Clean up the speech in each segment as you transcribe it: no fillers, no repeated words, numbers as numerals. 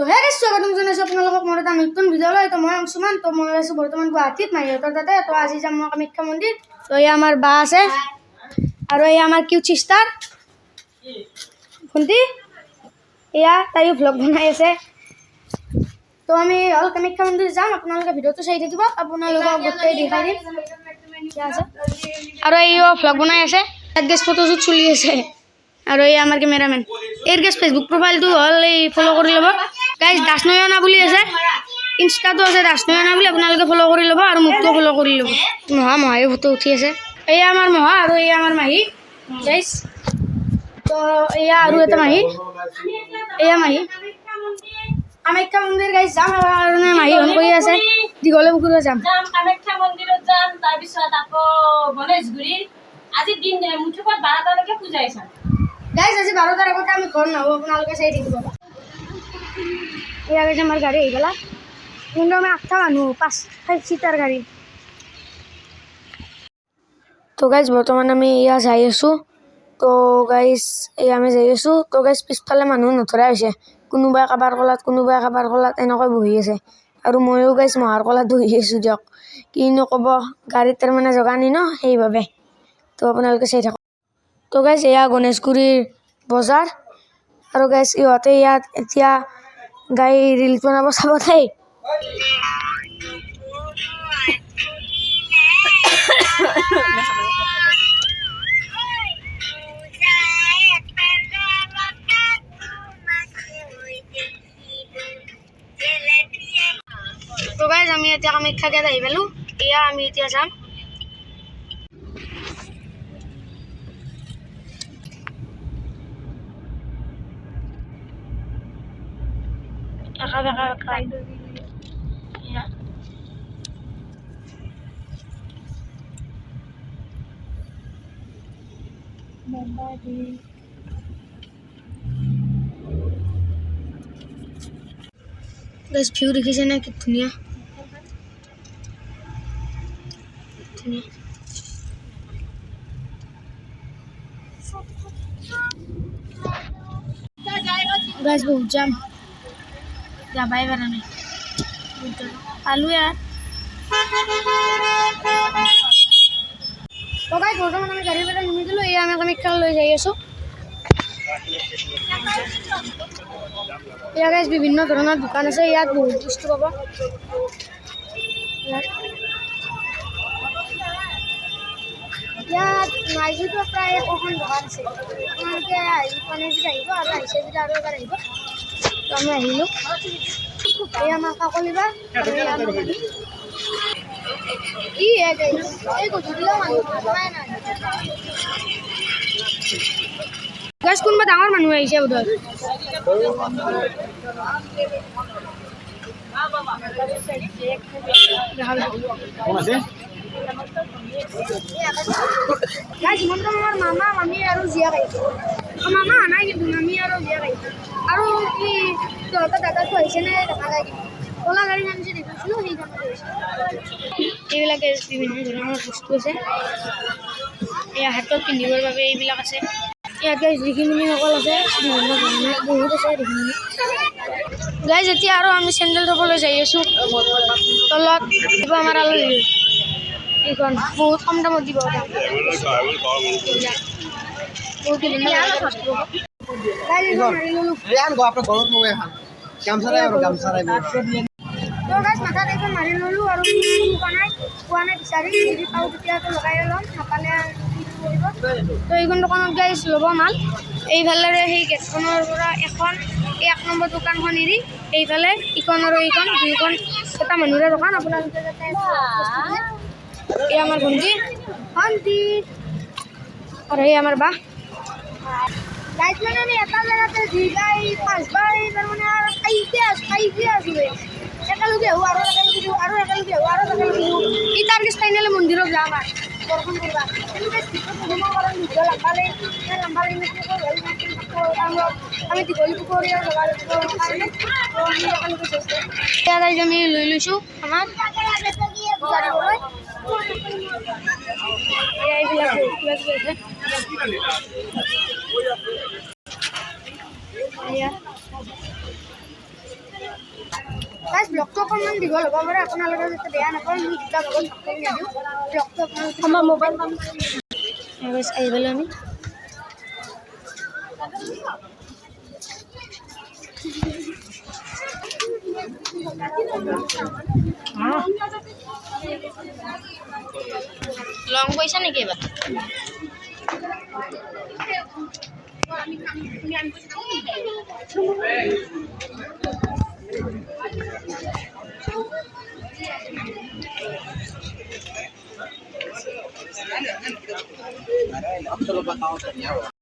হে গাইছ স্বাগতম জনাইছোঁ আপোনালোকক মোৰ এটা নতুন ভিডিঅ'লৈ। তো মই অংশুমান, তো মই আছোঁ বৰ্তমান গুৱাহাটীত মাহীহঁতৰ তাতে। তো আজি যাম মই কামাখ্যা মন্দিৰ। তো এয়া আমাৰ বা আছে আৰু এয়া আমাৰ কিউট চিষ্টাৰ ভণ্টি, এয়া তাইও ভ্লগ বনাই আছে। তো আমি অল কামাখ্যা মন্দিৰ যাম, আপোনালোকে ভিডিঅ'টো চাই থাকিব, আপোনালোকক গোটেই দেখাই দিম। আৰু এইও ভ্লগ বনাই আছে, তাত গেছ ফটোশ্বুট চলি আছে। আৰু এই আমাৰ কেমেৰামেন, এই গেছ ফেচবুক প্ৰফাইলটো হ'ল এই ফ'ল' কৰি ল'ব গাইজ। দাসনয়না বুলি আছে, ইনষ্টাটো আছে দাসনয়না বুলি, আপোনালোকে ফ'ল' কৰি ল'ব আৰু মোকটো ফ'ল' কৰি ল'ব। মহায়ো ফটো উঠি আছে। এয়া আমাৰ মহা আৰু এয়া আমাৰ মাহী গাইজ। তো এয়া আৰু এটা মাহী, এয়া মাহী। কামাখ্যা মন্দিৰ গাইজ যাম কাৰণে মাহী ফোন কৰি আছে, দীঘলে পুখুৰীত যাম। কামাখ্যা মন্দিৰত যাম, তাৰপিছত আকৌ গণেশগুৰি। আজি দিন মুঠত 12টালৈকে পূজাই চাম গাইজ। আজি 12টাৰ আগতে আমি ঘৰ নাহোঁ, আপোনালোকে চাই থাকিব। এয়া গাইজ আমাৰ গাড়ী আহি পেলা, কিন্তু আমি 8টা মানুহ, 5 চিটাৰ গাড়ী। তো গাইজ বৰ্তমান আমি এয়া যাই আছোঁ। তো গাইজ এয়া আমি যাই আছোঁ। তো গাইজ পিছফালে মানুহ নধৰা হৈছে, কোনোবাই কাবাৰ কলাত কোনোবাই কাবাৰ কলাত এনেকৈ বহি আছে। আৰু ময়ো গাইজ মহাৰ কলাত বহি আছোঁ দিয়ক, কিনো ক'ব, গাড়ীত তাৰমানে জগানি ন, সেইবাবে। তো আপোনালোকে চাই থাকক। তো গাইজ এয়া গণেশগুৰিৰ বজাৰ, আৰু গাইজ ইহঁতে ইয়াত এতিয়া গাই ৰিল বনাব চাব দেই। তো গাইজ আমি এতিয়া কামাখ্যা গেট আহি পালোঁ, এয়া আমি এতিয়া যাম। গাইজ ভিউ দেখিছে নে, কি ধুনীয়া ধুনীয়া। গাইজ বহুত যাম, যাবাই পাৰা নাই, পালোঁ ইয়াত। তো গাইজ বৰ্তমান আমি গাড়ীৰ পৰা নামি দিলোঁ, এয়া আমি কামাখ্যালৈ যাই আছোঁ। ইয়াত গাইজ বিভিন্ন ধৰণৰ দোকান আছে, ইয়াত বহুত বস্তু পাব। ইয়াত নাইজিটো প্ৰায় এখন দোকান আছে, আপোনালোকে আহিব আহিব আৰু আহিছে যদি আৰু এবাৰ আহিব। তো আমি আহিলোঁ, এই আমাৰ কাকলিবা কি এই গধূলিও মানুহ নাই নাই। গাইজ কোনোবা ডাঙৰ মানুহ আহিছে বোধহয়। গাইজ হিমন্ত মামাৰ মামা মামী আৰু জীয়াক আহিছে। মামা নাই কিন্তু মামী আৰু জীয়াক আহিছে। আৰু কি তহঁতৰ দাদাটো আহিছে নে দেখা নাই, কিন্তু ক'লা গাড়ীখন যে দেখিছিলোঁ সেইখনত আহিছে। এইবিলাকে বিভিন্ন ধৰণৰ বস্তু আছে, এয়া হাতত পিন্ধিবৰ বাবে এইবিলাক আছে। ইয়াত গাইজ ঋষিমুনিসকল আছে, বিভিন্ন ধৰণৰ বহুত আছে ঋষিমুনি। গাইজ এতিয়া আৰু আমি চেণ্ডেল থ'বলৈ যাই আছোঁ, তলত দিব আমাৰ আলহী এইখন বহুত কম দামত দিব। বহুত বিভিন্ন ধৰণৰ বস্তু পাব। গাইজ এইখন মাৰি ল'লোঁ। তো গাইজ মাথাত এইখন মাৰি ল'লোঁ আৰু পোৱা নাই বিচাৰি, যদি পাওঁ তেতিয়াতো লগাই ল'ম, নাপালে কৰিব। তো এইখন দোকানত গাইজ ল'ব মাল, এইফালে সেই গেটখনৰ পৰা এখন এই 1 নম্বৰ দোকানখন এৰি এইফালে ইখন আৰু এইখন দুইখন এটা মানুহৰে দোকান। আপোনালোকে যাতে এই আমাৰ ভণ্টি আৰু এই আমাৰ বা। গাইজ মানে আমি এটা জেগাতে 2-5 বাৰ তাৰমানে খাইছে আছোঁ। একেলগে আহোঁ আৰু একেলগে দিওঁ আৰু একেলগে আহোঁ আৰু একেলগে দিওঁ। এই টাৰ্গেট ফাইনেলে মন্দিৰত যাম আৰু দৰ্শন কৰিব। আমি দীঘলী পুখুৰী আমি লৈ লৈছোঁ আমাৰ জানিবলৈ। এইবিলাক কিবা কিবি আছে। গাইজ ব্লগটো অকণমান দীঘল হ'ব পাৰে আপোনালোকে যাতে বেয়া নাপায় মই দুটা ভাগত ভাগ কৰি নিদিওঁ ব্লগটো আপোনালোকে আমাৰ মোবাইল আহিবলৈ আমি লং পইচা নেকি এবাৰ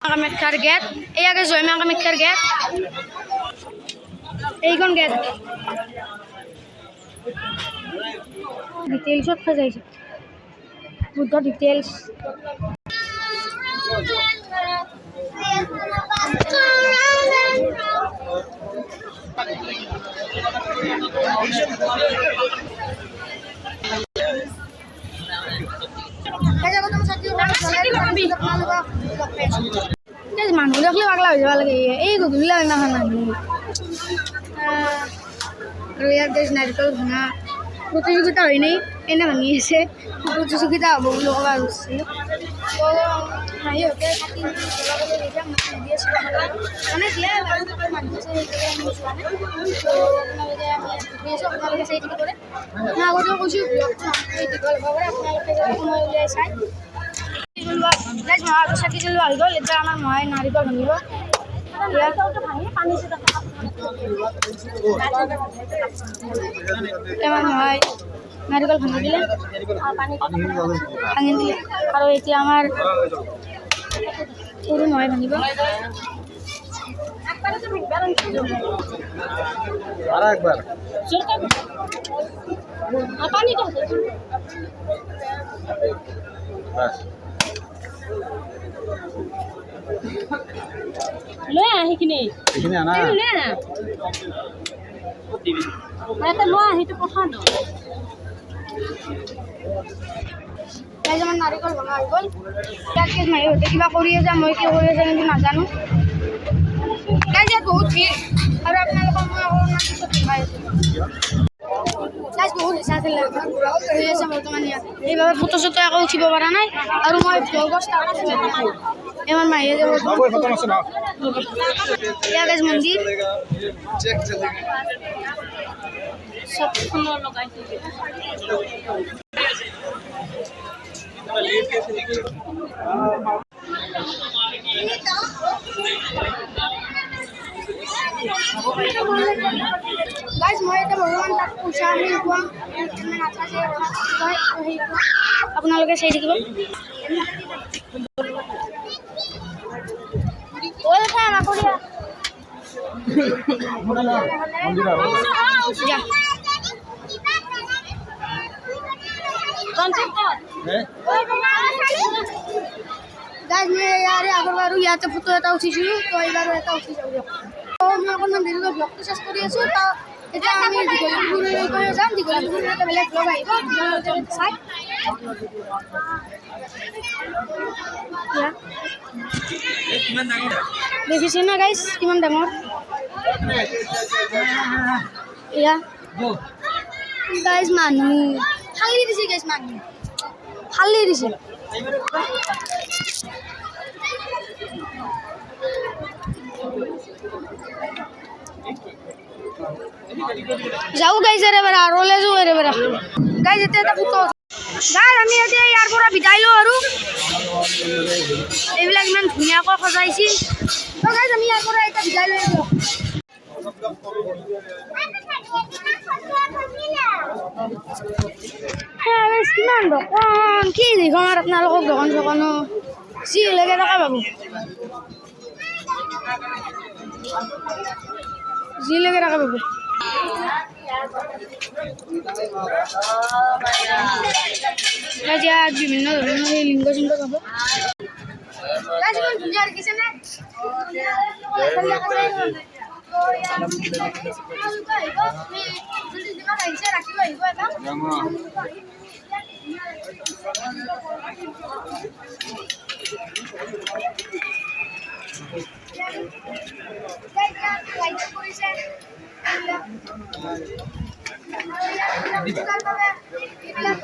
কামাখ্যাৰ গেট এইয়াকে জয়মা কামাখ্যাৰ গেট এইখন গেট ডিটেইলছত সজাইছে বুদ্ধ ডিটেইলছ মানুহ দেখলে পাগলা হৈ যাব লাগে এই গধূলি ইমান মানুহ আৰু ইয়াত নাৰিকল ভাঙা প্ৰতিযোগিতা হয় নাই এনে ভাঙি আছে প্ৰতিযোগিতা হ'ব বুলি ক'ব খুজিছিল সিহঁতে মানে দিয়া মানুহ আছে আপোনালোকে চাই দিব পাৰে মই আগতেও কৈছোঁ দীঘল হ'ব পাৰে আপোনালোকে সময় উলিয়াই চাই চাকি জ্বলোৱা হৈ গ'ল এতিয়া আমাৰ মহাই নাৰিকল ভাঙিব আমাৰ মহাই নাৰিকল ভাঙি দিলে ভাঙি দিলে আৰু এতিয়া আমাৰ সৰু মহাই ভাঙিব লৈ আহ সেইখিনি লৈ আহ ইয়াতে লৈ আহ সেইটো পঠাওঁ আমাৰ নাৰিকল ভঙা হৈ গ'ল ইয়াত মাহীহঁতে কিবা কৰি আছে মই কি কৰি আছে কিন্তু নাজানো ইয়াত বহুত ভিৰ আৰু আপোনালোকক মই অকণমান পিছত দেখাই আছোঁ বহুত ইচ্ছা আছিলে হৈ আছে বৰ্তমান ইয়াত সেইবাবে ফটো চটো একো উঠিব পৰা নাই আৰু মই ব্লগৰ ষ্টাৰ্ট এবাৰ মাহীয়ে যাব ইয়াত মন্দিৰ চব ফুলৰ লগাইছে গাইজ মই এতিয়া বৰ্তমান তাত পইচা আমি খুৱাম আপোনালোকে চাই থাকিব গাইজ মই ইয়াৰে আগৰবাৰ আৰু ইয়াতে ফটো এটা উঠিছিলোঁ তো এইবাৰো এটা উঠি যাওঁ দিয়ক মই অকণমান দেৰিকৈ ব্লগটো চেষ্টা কৰি আছোঁ এতিয়া আমি দীঘলীপুখুৰীলৈকে যাম দীঘলীপুখুৰীৰ এটা বেলেগ ব্লগ আহিব চাই দেখিছে না গাইজ কিমান ডাঙৰ এয়া গাইজ মানুহ ফালি দিছে গাইজ মানুহ ফালি দিছে যাও গাইজ এৰে বেৰা ৰলে যাওঁ এৰে বেৰা গাইজ এতিয়া এটা ফটো গাইজ আমি এতিয়া ইয়াৰ পৰা বিদায় লওঁ আৰু এইবিলাক ইমান ধুনীয়াকৈ সজাইছিল তো গাইজ আমি ইয়াৰ পৰা এতিয়া বিদায় লৈ লওঁ কিমান দোকান কি দেখোন আৰু আপোনালোকক দোকান চোকানো যি লাগে টকা পাব যি লাগে টকা পাব ইয়াত বিভিন্ন ধৰণৰ সেই লিংগ চিংগ পাব ধুনীয়া দেখিছেনে ৰাখিব আহিব এটা এইবিলাক